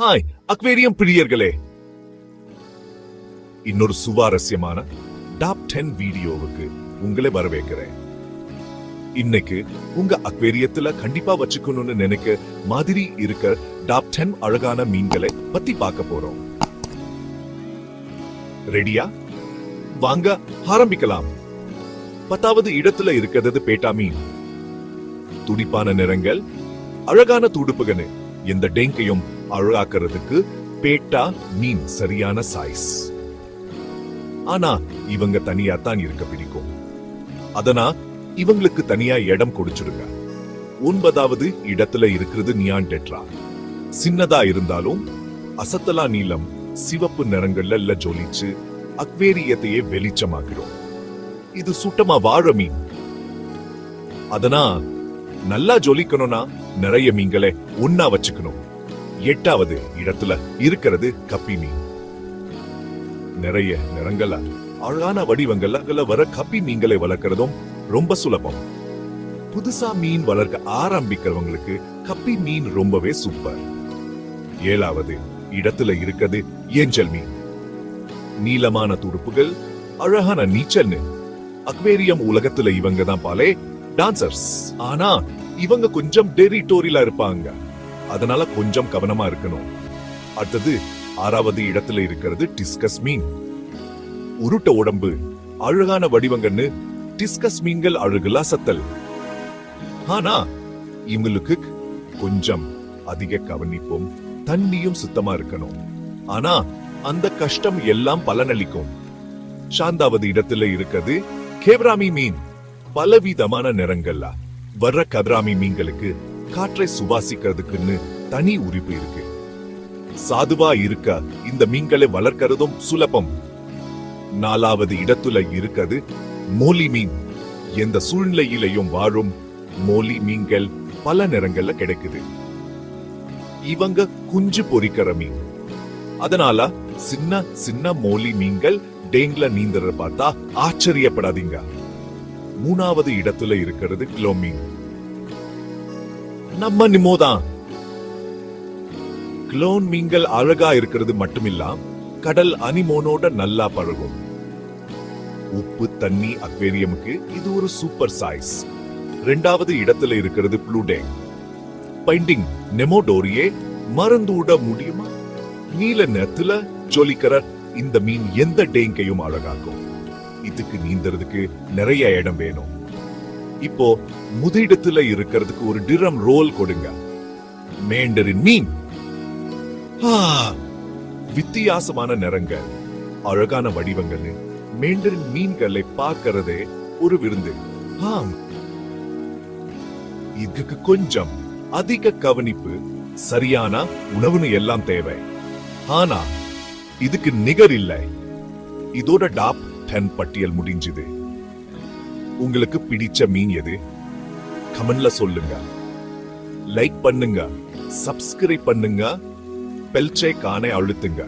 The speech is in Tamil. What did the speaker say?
ஹாய் அக்வேரியம் பிரியர்களே, இன்னொரு சுவாரஸ்யமான டாப் 10 வீடியோவுக்கு உங்களை வரவேற்கிறேன். இன்னைக்கு உங்க அக்வேரியத்துல கண்டிப்பா வச்சுக்கணும்னு நினைக்க மாதிரி இருக்க டாப் 10 அழகான மீன்களை பத்தி பார்க்க போறோம். ரெடியா? வாங்க ஆரம்பிக்கலாம். 10வது இடத்துல இருக்கிறது பேட்டா மீன். துடிப்பான நிறங்கள், அழகான துடுப்புகன்னு எந்த டேங்கையும் அழகாக்கிறதுக்கு பேட்டா மீன் சரியான சைஸ். ஆனா இவங்க தனியா தான் இருக்க பிடிக்கும். அதனா இவங்களுக்கு தனியா இடம் கொடுச்சிடுங்க. 9வது இடத்துல இருக்கிறது நியான் டெட்ரா. சின்னதா இருந்தாலும் அசத்தலா நீளம், சிவப்பு நிறங்கள்ல ஜொலிச்சு அக்வேரியத்தையே வெளிச்சமாக்கிறோம். இது சுட்டமா வாழ மீன். அதனா நல்லா ஜொலிக்கணும்னா நிறைய மீன்களை ஒன்னா வச்சுக்கணும். 8வது இடத்துல இருக்கிறது கப்பி மீன். நிறைய நிறங்கள அழகான வடிவங்கள்ல வர கப்பி மீன்களை வளர்க்கறதும் ரொம்ப சுலபம். புதுசா மீன் வளர்க்க ஆரம்பிக்கிறவங்களுக்கு கப்பி மீன் ரொம்பவே சூப்பர். 7வது இடத்துல இருக்கிறது ஏஞ்சல் மீன். நீளமான துடுப்புகள், அழகான நீச்சல்னு அக்வேரியம் உலகத்துல இவங்க தான் பாலே டான்சர்ஸ். ஆனா இவங்க கொஞ்சம் டெரிட்டோரியலா இருப்பாங்க, அதனால கொஞ்சம் கவனமா இருக்கணும். அடுத்தது 6வது இடத்துல இருக்கிறது டிஸ்கஸ் மீன். உருட்ட உடம்பு, அழகான வடிவங்கன்னு டிஸ்கஸ் மீன்கள் அழகுலா சத்தல். ஆனா இவங்களுக்கு கொஞ்சம் அதிக கவனிப்பும் தண்ணியும் சுத்தமா இருக்கணும். ஆனா அந்த கஷ்டம் எல்லாம் பலனளிக்கும். சாந்தாவது இடத்துல இருக்கிறது கேப்ராமி மீன். பலவிதமான நிறங்கள்ல வர்ற கதிராமி மீன்களுக்கு காற்றை சுவாசிக்கிறதுக்குன்னு தனி உரிப்பு இருக்கு. சாதுவா இருக்க இந்த மீன்களை வளர்க்கிறதும் சுலபம். 4வது இடத்துல இருக்கிறது மோலி மீன். எந்த சூழ்நிலையிலையும் வாழும் மோலி மீன்கள் பல நிறங்கள்ல கிடைக்குது. இவங்க குஞ்சு பொறிக்கிற மீன். அதனால சின்ன சின்ன மோலி மீன்கள் டேங்க்ல நீந்தற பார்த்தா ஆச்சரியப்படாதீங்க. 3வது இடத்துல இருக்கிறது கிலோ மீன். நம்ம நிமோதான். கிளோன் மீன்கள் அழகா இருக்கிறது மட்டுமில்ல, கடல் அனிமோனோட நல்லா பழகும். உப்பு தண்ணி அக்வேரியமுக்கு இது ஒரு சூப்பர் சைஸ். 2வது இடத்துல இருக்கிறது ப்ளூ டேங். பைண்டிங் நெமோடோரியே மறந்துவிட முடியுமா? நீல நேரத்துல ஜொலிக்கிற இந்த மீன் எந்த டேங்கையும் அழகாக்கும். இதுக்கு நீந்தறதுக்கு நிறைய இடம் வேணும். இப்போ முதலிடத்துல இருக்கிறதுக்கு ஒரு டிரம் ரோல் கொடுங்க. மேண்டரின் மீன். வித்தியாசமான நிறங்கள், அழகான வடிவங்கள், மேண்டரின் மீன்களை பார்க்கிறதே ஒரு விருந்து. இதுக்கு கொஞ்சம் அதிக கவனிப்பு, சரியான உணவுன்னு எல்லாம் தேவை. ஆனா இதுக்கு நிகர் இல்லை. இதோட டாப் 10 பட்டியல் முடிஞ்சது. உங்களுக்கு பிடிச்ச மீன் எது? கமெண்ட்ல சொல்லுங்க. லைக் பண்ணுங்க, சப்ஸ்கிரைப் பண்ணுங்க, பெல் ஐகானை அழுத்துங்க.